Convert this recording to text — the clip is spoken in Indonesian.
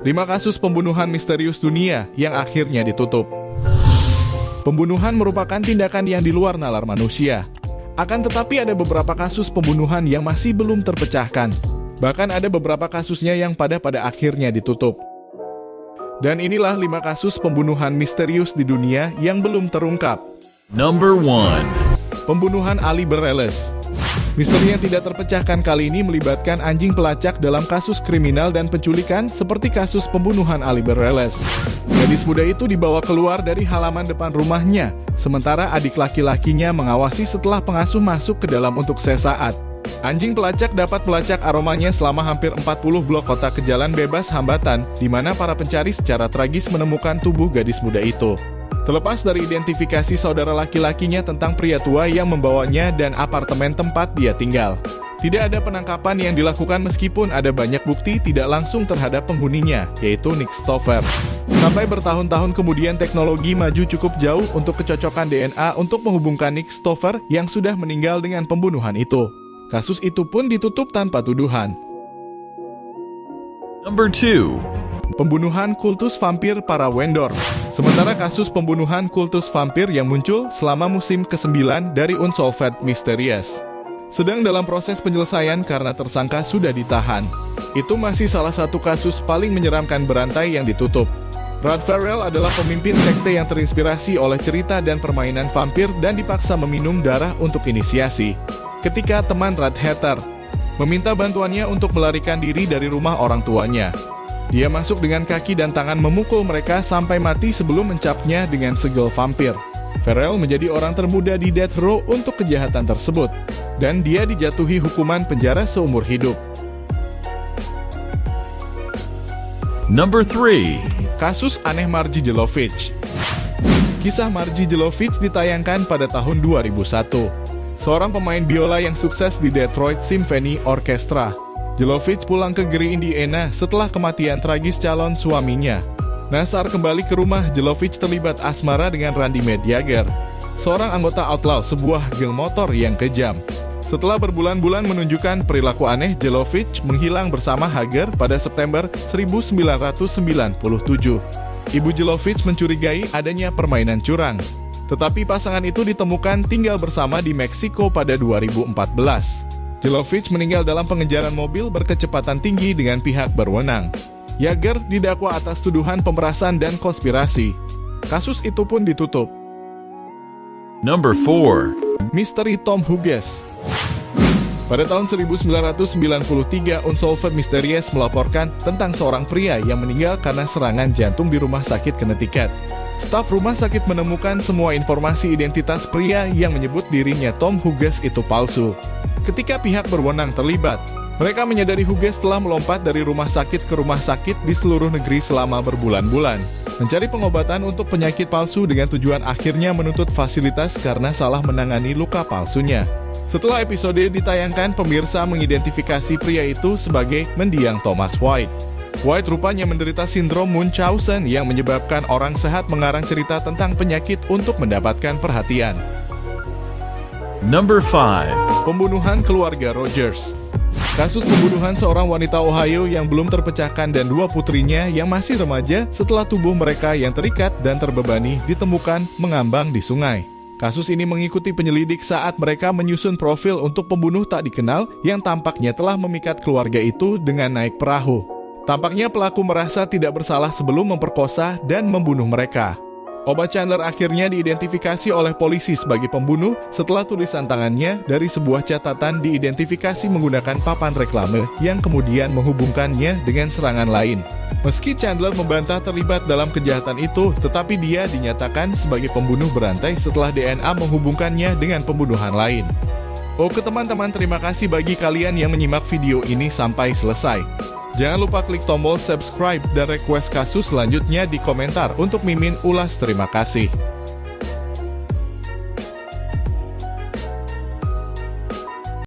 5 kasus pembunuhan misterius dunia yang akhirnya ditutup. Pembunuhan merupakan tindakan yang di luar nalar manusia. Akan tetapi ada beberapa kasus pembunuhan yang masih belum terpecahkan. Bahkan ada beberapa kasusnya yang pada akhirnya ditutup. Dan inilah 5 kasus pembunuhan misterius di dunia yang belum terungkap. Number 1. Pembunuhan Ali Bereles. Misteri yang tidak terpecahkan kali ini melibatkan anjing pelacak dalam kasus kriminal dan penculikan seperti kasus pembunuhan Ali Bereles. Gadis muda itu dibawa keluar dari halaman depan rumahnya, sementara adik laki-lakinya mengawasi setelah pengasuh masuk ke dalam untuk sesaat. Anjing pelacak dapat melacak aromanya selama hampir 40 blok kota ke jalan bebas hambatan, di mana para pencari secara tragis menemukan tubuh gadis muda itu. Terlepas dari identifikasi saudara laki-lakinya tentang pria tua yang membawanya dan apartemen tempat dia tinggal. Tidak ada penangkapan yang dilakukan meskipun ada banyak bukti tidak langsung terhadap penghuninya, yaitu Nick Stover. Sampai bertahun-tahun kemudian teknologi maju cukup jauh untuk kecocokan DNA untuk menghubungkan Nick Stover yang sudah meninggal dengan pembunuhan itu. Kasus itu pun ditutup tanpa tuduhan. Number 2. Pembunuhan kultus vampir para Wendor. Sementara kasus pembunuhan kultus vampir yang muncul selama musim ke-9 dari Unsolved Mysteries sedang dalam proses penyelesaian karena tersangka sudah ditahan. Itu masih salah satu kasus paling menyeramkan berantai yang ditutup. Rod Ferrell adalah pemimpin sekte yang terinspirasi oleh cerita dan permainan vampir dan dipaksa meminum darah untuk inisiasi. Ketika teman Rod Hatter meminta bantuannya untuk melarikan diri dari rumah orang tuanya, dia masuk dengan kaki dan tangan memukul mereka sampai mati sebelum mencapnya dengan segel vampir. Ferrell menjadi orang termuda di Death Row untuk kejahatan tersebut, dan dia dijatuhi hukuman penjara seumur hidup. Number 3. Kasus aneh Margie Jelovich. Kisah Margie Jelovich ditayangkan pada tahun 2001. Seorang pemain biola yang sukses di Detroit Symphony Orchestra. Jelovich pulang ke Gary, Indiana setelah kematian tragis calon suaminya. Nasar kembali ke rumah. Jelovich terlibat asmara dengan Randy Medjager, seorang anggota outlaw sebuah geng motor yang kejam. Setelah berbulan-bulan menunjukkan perilaku aneh, Jelovich menghilang bersama Hager pada September 1997. Ibu Jelovich mencurigai adanya permainan curang. Tetapi pasangan itu ditemukan tinggal bersama di Meksiko pada 2014. Jelovich meninggal dalam pengejaran mobil berkecepatan tinggi dengan pihak berwenang. Jager didakwa atas tuduhan pemerasan dan konspirasi. Kasus itu pun ditutup. Number 4. Misteri Tom Hughes. Pada tahun 1993, Unsolved Mysteries melaporkan tentang seorang pria yang meninggal karena serangan jantung di rumah sakit Connecticut. Staf rumah sakit menemukan semua informasi identitas pria yang menyebut dirinya Tom Hughes itu palsu. Ketika pihak berwenang terlibat, mereka menyadari Hughes telah melompat dari rumah sakit ke rumah sakit di seluruh negeri selama berbulan-bulan, mencari pengobatan untuk penyakit palsu dengan tujuan akhirnya menuntut fasilitas karena salah menangani luka palsunya. Setelah episode ditayangkan, pemirsa mengidentifikasi pria itu sebagai mendiang Thomas White. White rupanya menderita sindrom Munchausen yang menyebabkan orang sehat mengarang cerita tentang penyakit untuk mendapatkan perhatian. Number 5. Pembunuhan keluarga Rogers. Kasus pembunuhan seorang wanita Ohio yang belum terpecahkan dan 2 putrinya yang masih remaja setelah tubuh mereka yang terikat dan terbebani ditemukan mengambang di sungai. Kasus ini mengikuti penyelidik saat mereka menyusun profil untuk pembunuh tak dikenal yang tampaknya telah memikat keluarga itu dengan naik perahu. Tampaknya pelaku merasa tidak bersalah sebelum memperkosa dan membunuh mereka. Oba Chandler akhirnya diidentifikasi oleh polisi sebagai pembunuh setelah tulisan tangannya dari sebuah catatan diidentifikasi menggunakan papan reklame yang kemudian menghubungkannya dengan serangan lain. Meski Chandler membantah terlibat dalam kejahatan itu, tetapi dia dinyatakan sebagai pembunuh berantai setelah DNA menghubungkannya dengan pembunuhan lain. Oke teman-teman, terima kasih bagi kalian yang menyimak video ini sampai selesai. Jangan lupa klik tombol subscribe dan request kasus selanjutnya di komentar untuk Mimin ulas. Terima kasih.